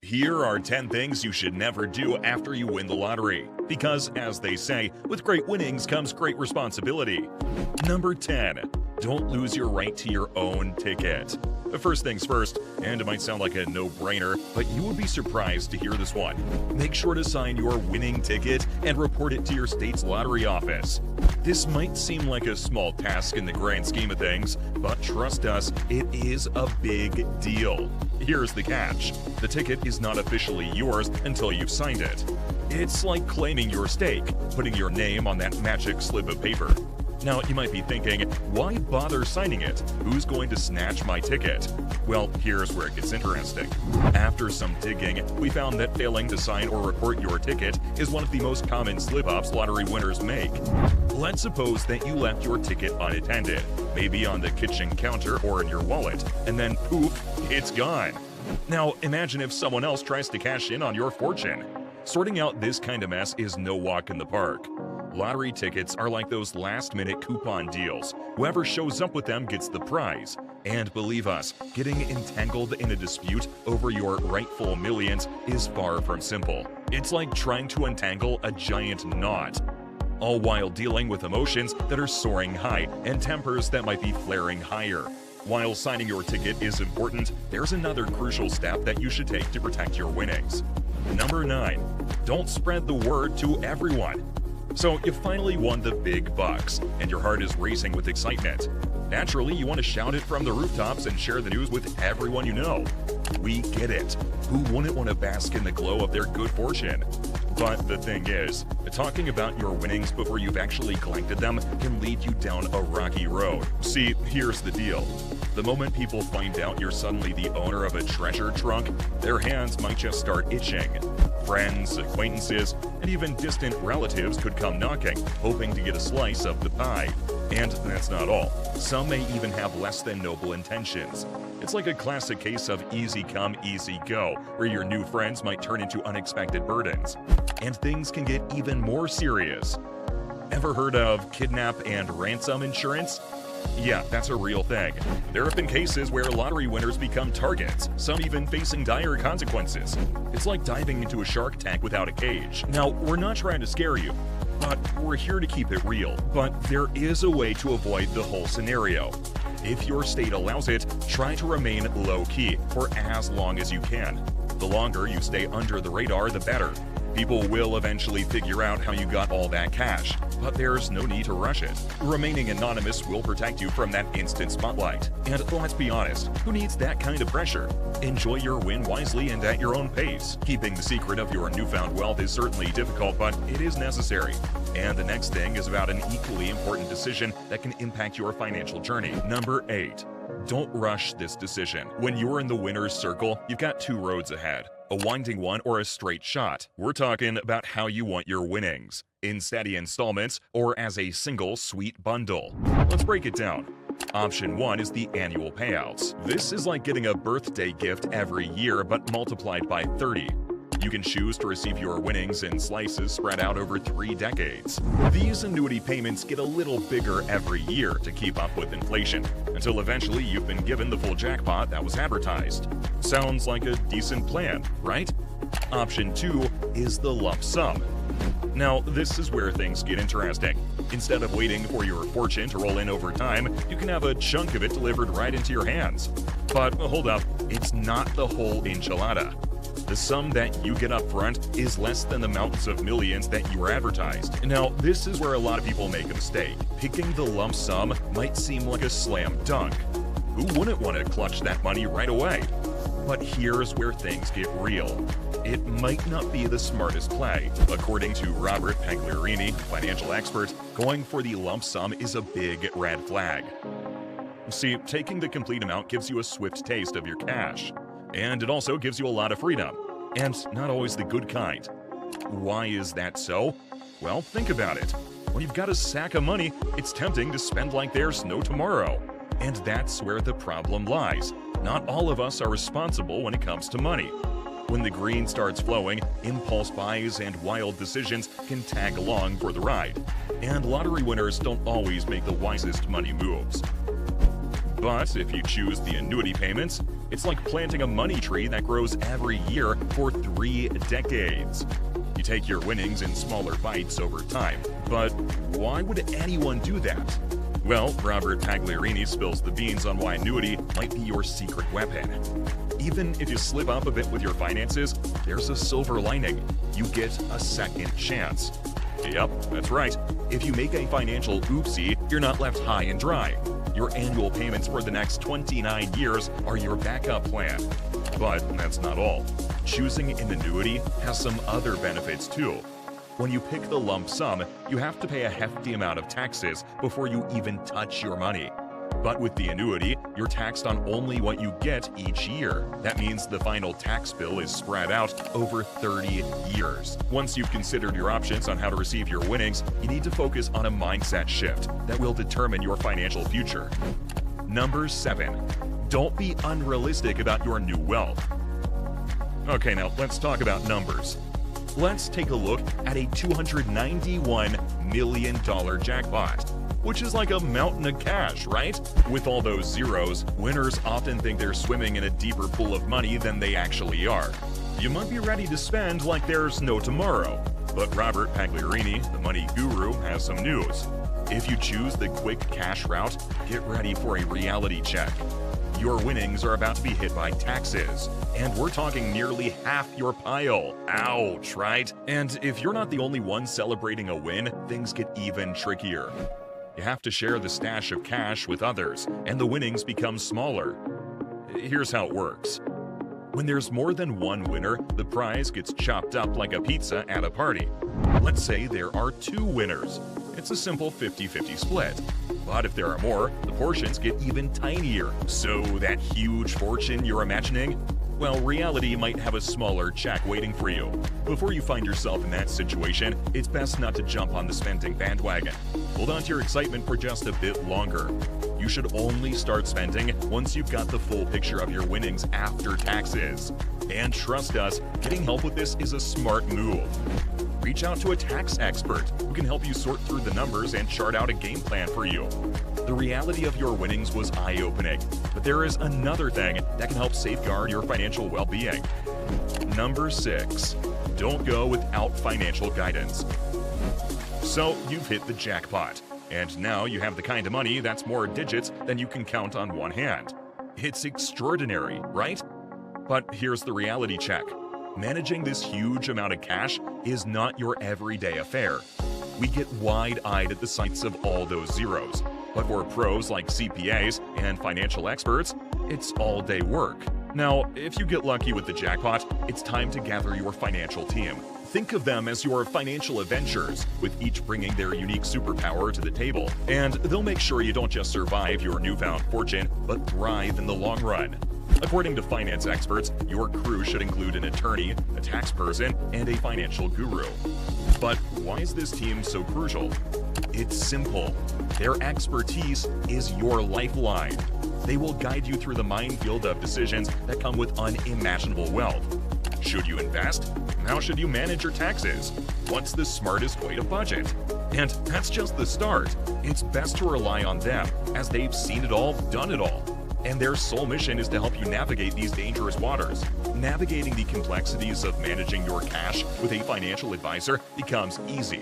Here are 10 things you should never do after you win the lottery. Because, as they say, with great winnings comes great responsibility. Number 10. Don't lose your right to your own ticket. First things first, and it might sound like a no-brainer, but you would be surprised to hear this one. Make sure to sign your winning ticket and report it to your state's lottery office. This might seem like a small task in the grand scheme of things, but trust us, it is a big deal. Here's the catch. The ticket is not officially yours until you've signed it. It's like claiming your stake, putting your name on that magic slip of paper. Now, you might be thinking, why bother signing it? Who's going to snatch my ticket? Well, here's where it gets interesting. After some digging, we found that failing to sign or report your ticket is one of the most common slip-ups lottery winners make. Let's suppose that you left your ticket unattended, maybe on the kitchen counter or in your wallet, and then poof, it's gone. Now, imagine if someone else tries to cash in on your fortune. Sorting out this kind of mess is no walk in the park. Lottery tickets are like those last-minute coupon deals. Whoever shows up with them gets the prize. And believe us, getting entangled in a dispute over your rightful millions is far from simple. It's like trying to untangle a giant knot, all while dealing with emotions that are soaring high and tempers that might be flaring higher. While signing your ticket is important, there's another crucial step that you should take to protect your winnings. Number 9. Don't spread the word to everyone. So you finally won the big bucks, and your heart is racing with excitement. Naturally, you want to shout it from the rooftops and share the news with everyone you know. We get it. Who wouldn't want to bask in the glow of their good fortune? But the thing is, talking about your winnings before you've actually collected them can lead you down a rocky road. See, here's the deal. The moment people find out you're suddenly the owner of a treasure trunk, their hands might just start itching. Friends, acquaintances, and even distant relatives could come knocking, hoping to get a slice of the pie. And that's not all. Some may even have less than noble intentions. It's like a classic case of easy come, easy go, where your new friends might turn into unexpected burdens. And things can get even more serious. Ever heard of kidnap and ransom insurance? Yeah, that's a real thing. There have been cases where lottery winners become targets, some even facing dire consequences. It's like diving into a shark tank without a cage. Now, we're not trying to scare you, but we're here to keep it real. But there is a way to avoid the whole scenario. If your state allows it, try to remain low-key for as long as you can. The longer you stay under the radar, the better. People will eventually figure out how you got all that cash, but there's no need to rush it. Remaining anonymous will protect you from that instant spotlight. And let's be honest, who needs that kind of pressure? Enjoy your win wisely and at your own pace. Keeping the secret of your newfound wealth is certainly difficult, but it is necessary. And the next thing is about an equally important decision that can impact your financial journey. Number 8. Don't rush this decision. When you're in the winner's circle, you've got two roads ahead. A winding one or a straight shot. We're talking about how you want your winnings. In steady installments or as a single sweet bundle. Let's break it down. Option 1 is the annual payouts. This is like getting a birthday gift every year but multiplied by 30. You can choose to receive your winnings in slices spread out over 3 decades. These annuity payments get a little bigger every year to keep up with inflation, until eventually you've been given the full jackpot that was advertised. Sounds like a decent plan, right? Option 2 is the lump sum. Now, this is where things get interesting. Instead of waiting for your fortune to roll in over time, you can have a chunk of it delivered right into your hands. But hold up, it's not the whole enchilada. The sum that you get up front is less than the mountains of millions that you were advertised. Now, this is where a lot of people make a mistake. Picking the lump sum might seem like a slam dunk. Who wouldn't want to clutch that money right away? But here's where things get real. It might not be the smartest play. According to Robert Pagliarini, financial expert, going for the lump sum is a big red flag. See, taking the complete amount gives you a swift taste of your cash. And it also gives you a lot of freedom, and not always the good kind. Why is that so? Well, think about it. When you've got a sack of money, it's tempting to spend like there's no tomorrow. And that's where the problem lies. Not all of us are responsible when it comes to money. When the green starts flowing, impulse buys and wild decisions can tag along for the ride. And lottery winners don't always make the wisest money moves. But if you choose the annuity payments, It's like planting a money tree that grows every year for 3 decades. You take your winnings in smaller bites over time. But why would anyone do that? Well, Robert Pagliarini spills the beans on why annuity might be your secret weapon. Even if you slip up a bit with your finances, there's a silver lining. You get a second chance. Yep, that's right. If you make a financial oopsie, you're not left high and dry. Your annual payments for the next 29 years are your backup plan. But that's not all. Choosing an annuity has some other benefits too. When you pick the lump sum, you have to pay a hefty amount of taxes before you even touch your money. But with the annuity, you're taxed on only what you get each year. That means the final tax bill is spread out over 30 years. Once you've considered your options on how to receive your winnings, you need to focus on a mindset shift that will determine your financial future. Number 7. Don't be unrealistic about your new wealth. Okay, now let's talk about numbers. Let's take a look at a $291 million jackpot, which is like a mountain of cash, right? With all those zeros, winners often think they're swimming in a deeper pool of money than they actually are. You might be ready to spend like there's no tomorrow. But Robert Pagliarini, the money guru, has some news. If you choose the quick cash route, get ready for a reality check. Your winnings are about to be hit by taxes, and we're talking nearly half your pile. Ouch, right? And if you're not the only one celebrating a win, things get even trickier. You have to share the stash of cash with others, and the winnings become smaller. Here's how it works. When there's more than one winner, the prize gets chopped up like a pizza at a party. Let's say there are 2 winners. It's a simple 50-50 split. But if there are more, the portions get even tinier. So that huge fortune you're imagining? Well, reality might have a smaller check waiting for you. Before you find yourself in that situation, it's best not to jump on the spending bandwagon. Hold on to your excitement for just a bit longer. You should only start spending once you've got the full picture of your winnings after taxes. And trust us, getting help with this is a smart move. Reach out to a tax expert who can help you sort through the numbers and chart out a game plan for you. The reality of your winnings was eye-opening, but there is another thing that can help safeguard your financial well-being. Number 6. Don't go without financial guidance. So you've hit the jackpot, and now you have the kind of money that's more digits than you can count on one hand. It's extraordinary, right? But here's the reality check. Managing this huge amount of cash is not your everyday affair. We get wide-eyed at the sights of all those zeros. But for pros like CPAs and financial experts, it's all-day work. Now, if you get lucky with the jackpot, it's time to gather your financial team. Think of them as your financial adventurers, with each bringing their unique superpower to the table. And they'll make sure you don't just survive your newfound fortune, but thrive in the long run. According to finance experts, your crew should include an attorney, a tax person, and a financial guru. But why is this team so crucial? It's simple. Their expertise is your lifeline. They will guide you through the minefield of decisions that come with unimaginable wealth. Should you invest? How should you manage your taxes? What's the smartest way to budget? And that's just the start. It's best to rely on them, as they've seen it all, done it all. And their sole mission is to help you navigate these dangerous waters. Navigating the complexities of managing your cash with a financial advisor becomes easy.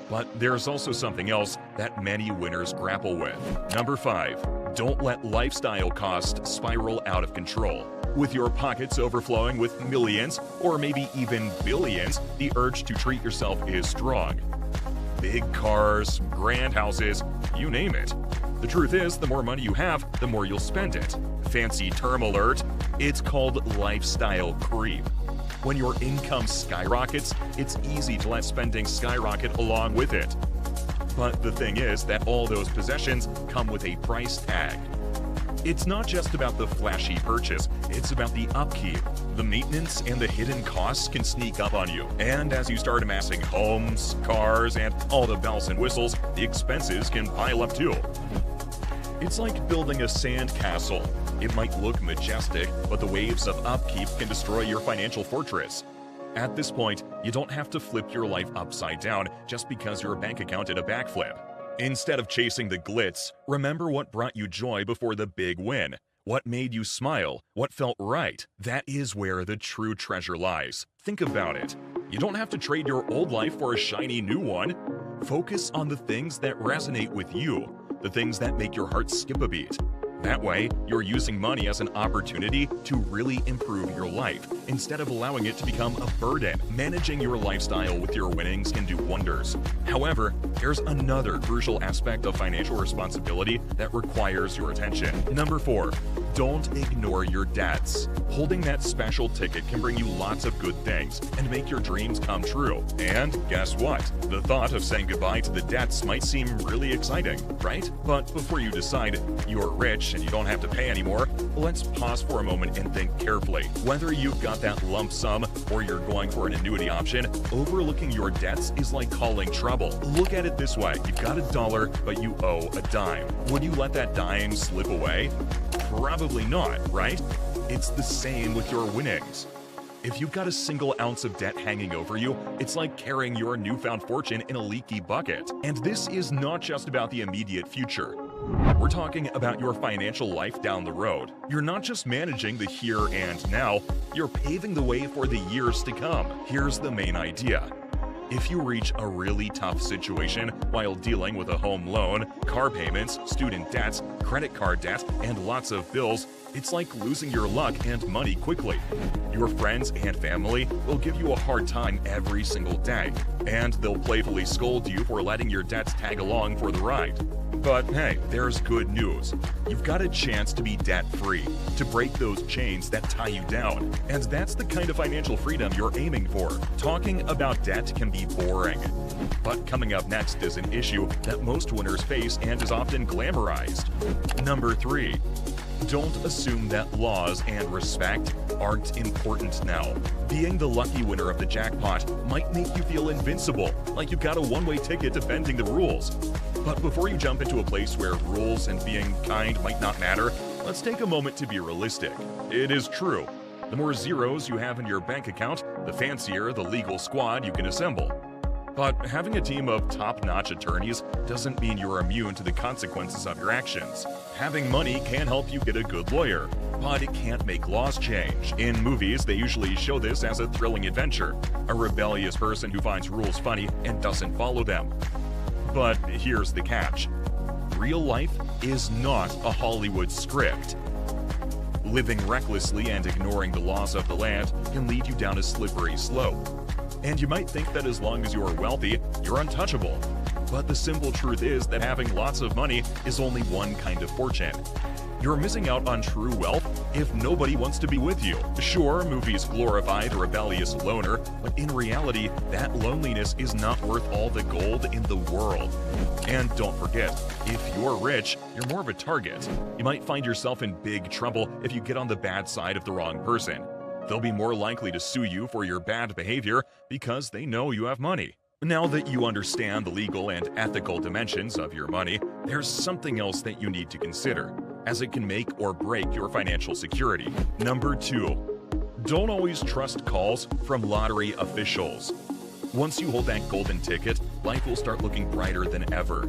But there's also something else that many winners grapple with. Number 5. Don't let lifestyle costs spiral out of control. With your pockets overflowing with millions, or maybe even billions, the urge to treat yourself is strong. Big cars, grand houses, you name it. The truth is, the more money you have, the more you'll spend it. Fancy term alert, it's called lifestyle creep. When your income skyrockets, it's easy to let spending skyrocket along with it. But the thing is that all those possessions come with a price tag. It's not just about the flashy purchase, it's about the upkeep. The maintenance and the hidden costs can sneak up on you. And as you start amassing homes, cars, and all the bells and whistles, the expenses can pile up too. It's like building a sand castle. It might look majestic, but the waves of upkeep can destroy your financial fortress. At this point, you don't have to flip your life upside down just because your bank account did a backflip. Instead of chasing the glitz, remember what brought you joy before the big win. What made you smile? What felt right? That is where the true treasure lies. Think about it. You don't have to trade your old life for a shiny new one. Focus on the things that resonate with you, the things that make your heart skip a beat. That way, you're using money as an opportunity to really improve your life, instead of allowing it to become a burden. Managing your lifestyle with your winnings can do wonders. However, there's another crucial aspect of financial responsibility that requires your attention. Number 4, don't ignore your debts. Holding that special ticket can bring you lots of good things and make your dreams come true. And guess what? The thought of saying goodbye to the debts might seem really exciting, right? But before you decide you're rich and you don't have to pay anymore, let's pause for a moment and think carefully. Whether you've got that lump sum or you're going for an annuity option, overlooking your debts is like calling trouble. Look at it this way. You've got $1, but you owe a dime. Would you let that dime slip away? Probably not, right? It's the same with your winnings. If you've got a single ounce of debt hanging over you, it's like carrying your newfound fortune in a leaky bucket. And this is not just about the immediate future. We're talking about your financial life down the road. You're not just managing the here and now, you're paving the way for the years to come. Here's the main idea. If you reach a really tough situation while dealing with a home loan, car payments, student debts, credit card debt, and lots of bills, it's like losing your luck and money quickly. Your friends and family will give you a hard time every single day, and they'll playfully scold you for letting your debts tag along for the ride. But hey, there's good news. You've got a chance to be debt-free, to break those chains that tie you down. And that's the kind of financial freedom you're aiming for. Talking about debt can be boring. But coming up next is an issue that most winners face and is often glamorized. Number 3. Don't assume that laws and respect aren't important now. Being the lucky winner of the jackpot might make you feel invincible, like you've got a one-way ticket to bending the rules. But before you jump into a place where rules and being kind might not matter, let's take a moment to be realistic. It is true. The more zeros you have in your bank account, the fancier the legal squad you can assemble. But having a team of top-notch attorneys doesn't mean you're immune to the consequences of your actions. Having money can help you get a good lawyer, but it can't make laws change. In movies, they usually show this as a thrilling adventure, a rebellious person who finds rules funny and doesn't follow them. But here's the catch. Real life is not a Hollywood script. Living recklessly and ignoring the laws of the land can lead you down a slippery slope. And you might think that as long as you're wealthy, you're untouchable. But the simple truth is that having lots of money is only one kind of fortune. You're missing out on true wealth if nobody wants to be with you. Sure, movies glorify the rebellious loner, but in reality, that loneliness is not worth all the gold in the world. And don't forget, if you're rich, you're more of a target. You might find yourself in big trouble if you get on the bad side of the wrong person. They'll be more likely to sue you for your bad behavior because they know you have money. Now that you understand the legal and ethical dimensions of your money, there's something else that you need to consider, as it can make or break your financial security. Number 2. Don't always trust calls from lottery officials. Once you hold that golden ticket, life will start looking brighter than ever.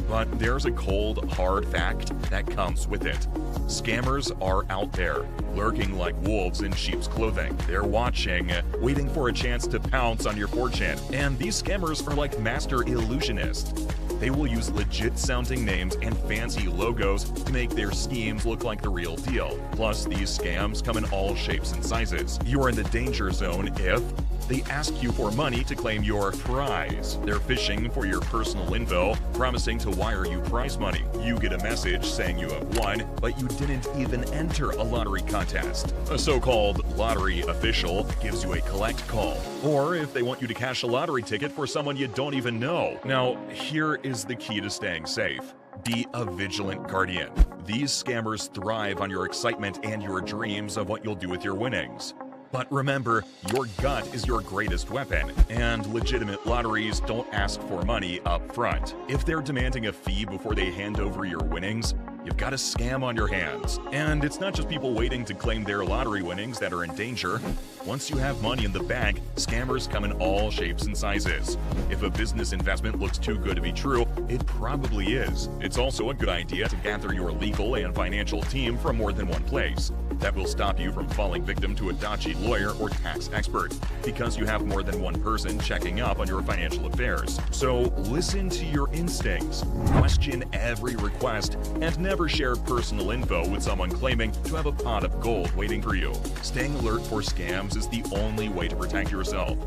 But there's a cold, hard fact that comes with it. Scammers are out there, lurking like wolves in sheep's clothing. They're watching, waiting for a chance to pounce on your fortune. And these scammers are like master illusionists. They will use legit-sounding names and fancy logos to make their schemes look like the real deal. Plus, these scams come in all shapes and sizes. You're in the danger zone if they ask you for money to claim your prize. They're fishing for your personal info, promising to wire you prize money. You get a message saying you have won, but you didn't even enter a lottery contest. A so-called lottery official gives you a collect call. Or if they want you to cash a lottery ticket for someone you don't even know. Now, here is the key to staying safe. Be a vigilant guardian. These scammers thrive on your excitement and your dreams of what you'll do with your winnings. But remember, your gut is your greatest weapon, and legitimate lotteries don't ask for money up front. If they're demanding a fee before they hand over your winnings, you've got a scam on your hands. And it's not just people waiting to claim their lottery winnings that are in danger. Once you have money in the bank, scammers come in all shapes and sizes. If a business investment looks too good to be true, it probably is. It's also a good idea to gather your legal and financial team from more than one place. That will stop you from falling victim to a dodgy lawyer or tax expert, because you have more than one person checking up on your financial affairs. So listen to your instincts, question every request, and never share personal info with someone claiming to have a pot of gold waiting for you. Staying alert for scams is the only way to protect yourself.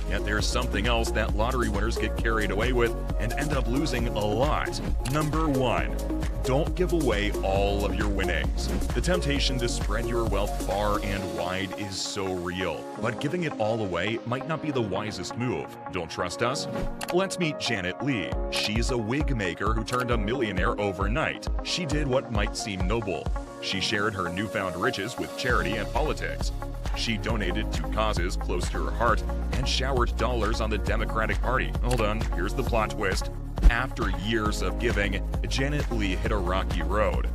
Yet there's something else that lottery winners get carried away with and end up losing a lot. Number 1. Don't give away all of your winnings. The temptation to spread your wealth far and wide is so real, but giving it all away might not be the wisest move. Don't trust us? Let's meet Janet Lee. She's a wig maker who turned a millionaire overnight. She did what might seem noble. She shared her newfound riches with charity and politics. She donated to causes close to her heart and showered dollars on the Democratic Party. Hold on, here's the plot twist. After years of giving, Janet Lee hit a rocky road.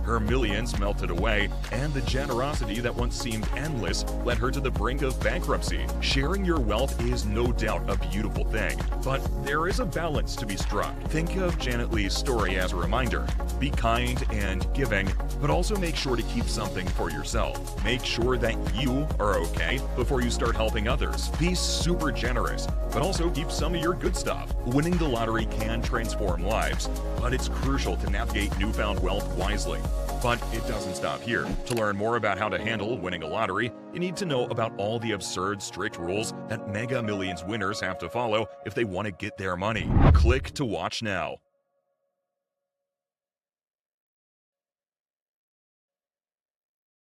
Her millions melted away, and the generosity that once seemed endless led her to the brink of bankruptcy. Sharing your wealth is no doubt a beautiful thing, but there is a balance to be struck. Think of Janet Lee's story as a reminder. Be kind and giving, but also make sure to keep something for yourself. Make sure that you are okay before you start helping others. Be super generous, but also keep some of your good stuff. Winning the lottery can transform lives, but it's crucial to navigate newfound wealth wisely. But it doesn't stop here. To learn more about how to handle winning a lottery, you need to know about all the absurd, strict rules that Mega Millions winners have to follow if they want to get their money. Click to watch now.